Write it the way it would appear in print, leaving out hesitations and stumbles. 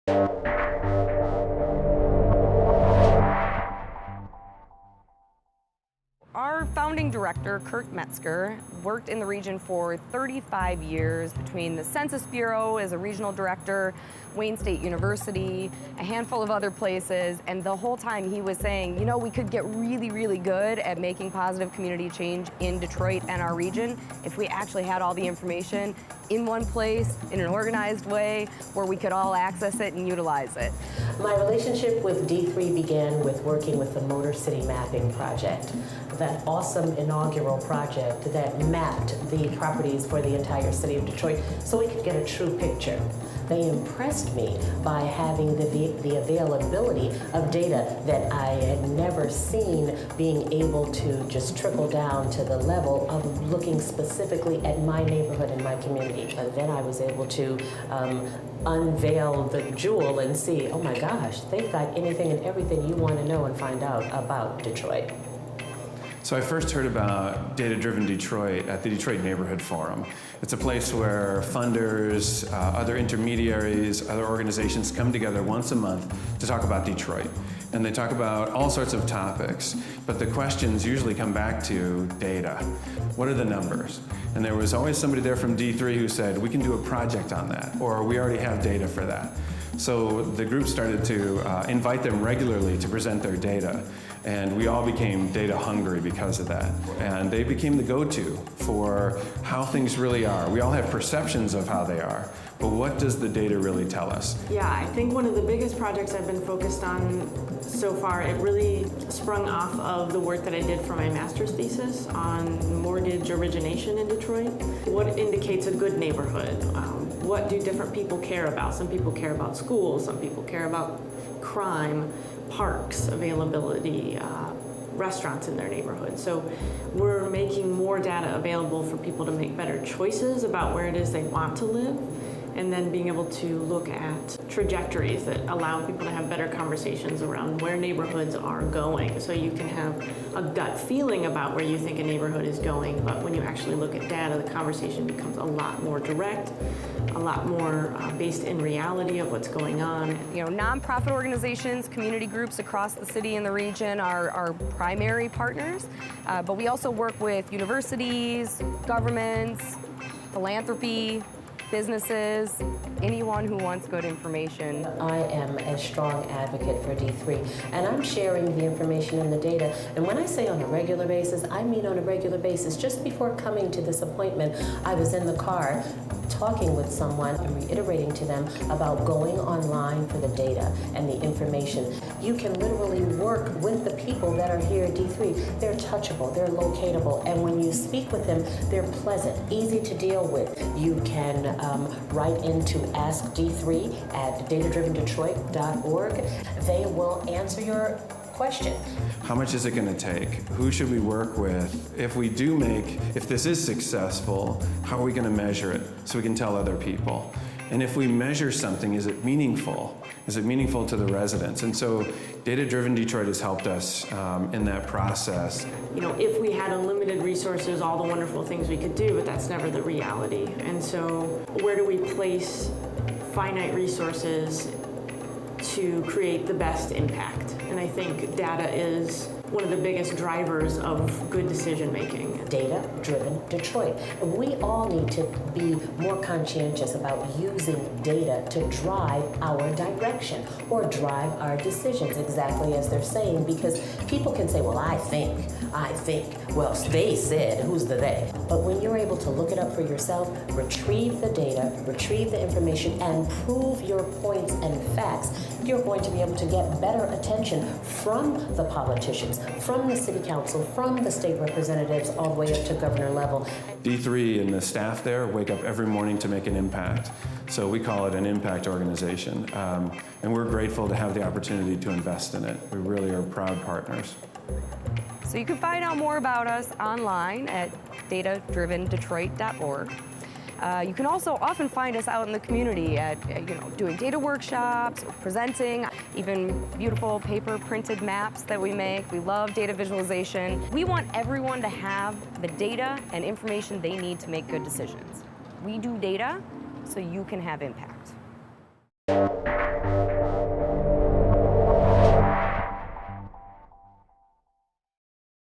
Our founding director, Kurt Metzger, worked in the region for 35 years between the Census Bureau as a regional director, Wayne State University, a handful of other places, and the whole time he was saying, you know, we could get really, really good at making positive community change in Detroit and our region if we actually had all the information in one place, in an organized way, where we could all access it and utilize it. My relationship with D3 began with working with the Motor City Mapping Project, that awesome inaugural project that mapped the properties for the entire city of Detroit so we could get a true picture. They impressed me by having the availability of data that I had never seen, being able to just trickle down to the level of looking specifically at my neighborhood and my community. But then I was able to unveil the jewel and see, oh my gosh, they've got anything and everything you want to know and find out about Detroit. So I first heard about Data-Driven Detroit at the Detroit Neighborhood Forum. It's a place where funders, other intermediaries, other organizations come together once a month to talk about Detroit. And they talk about all sorts of topics, but the questions usually come back to data. What are the numbers? And there was always somebody there from D3 who said, we can do a project on that, or we already have data for that. So the group started to invite them regularly to present their data. And we all became data hungry because of that. And they became the go-to for how things really are. We all have perceptions of how they are, but what does the data really tell us? Yeah, I think one of the biggest projects I've been focused on so far, it really sprung off of the work that I did for my master's thesis on mortgage origination in Detroit. What indicates a good neighborhood? What do different people care about? Some people care about schools, some people care about crime, parks, availability, restaurants in their neighborhood. So we're making more data available for people to make better choices about where it is they want to live, and then being able to look at trajectories that allow people to have better conversations around where neighborhoods are going. So you can have a gut feeling about where you think a neighborhood is going, but when you actually look at data, the conversation becomes a lot more direct, a lot more based in reality of what's going on. You know, nonprofit organizations, community groups across the city and the region are our primary partners, but we also work with universities, governments, philanthropy, businesses, anyone who wants good information. I am a strong advocate for D3, and I'm sharing the information and the data. And when I say on a regular basis, I mean on a regular basis. Just before coming to this appointment, I was in the car talking with someone and reiterating to them about going online for the data and the information. You can literally work with the people that are here at D3. They're touchable, they're locatable, and when you speak with them, they're pleasant, easy to deal with. You can write into Ask D3 at datadrivendetroit.org. They will answer your question. How much is it going to take? Who should we work with? If this is successful, how are we going to measure it so we can tell other people? And if we measure something, is it meaningful? Is it meaningful to the residents? And so Data-Driven Detroit has helped us in that process. You know, if we had unlimited resources, all the wonderful things we could do, but that's never the reality. And so where do we place finite resources to create the best impact? And I think data is one of the biggest drivers of good decision making. Data-Driven Detroit. We all need to be more conscientious about using data to drive our direction or drive our decisions, exactly as they're saying, because people can say, well, I think, well, they said, who's the they? But when you're able to look it up for yourself, retrieve the data, retrieve the information, and prove your points and facts, you're going to be able to get better attention from the politicians, from the city council, from the state representatives, all the way up to governor level. D3 and the staff there wake up every morning to make an impact. So we call it an impact organization. And we're grateful to have the opportunity to invest in it. We really are proud partners. So you can find out more about us online at datadrivendetroit.org. You can also often find us out in the community at, doing data workshops, or presenting, even beautiful paper printed maps that we make. We love data visualization. We want everyone to have the data and information they need to make good decisions. We do data so you can have impact.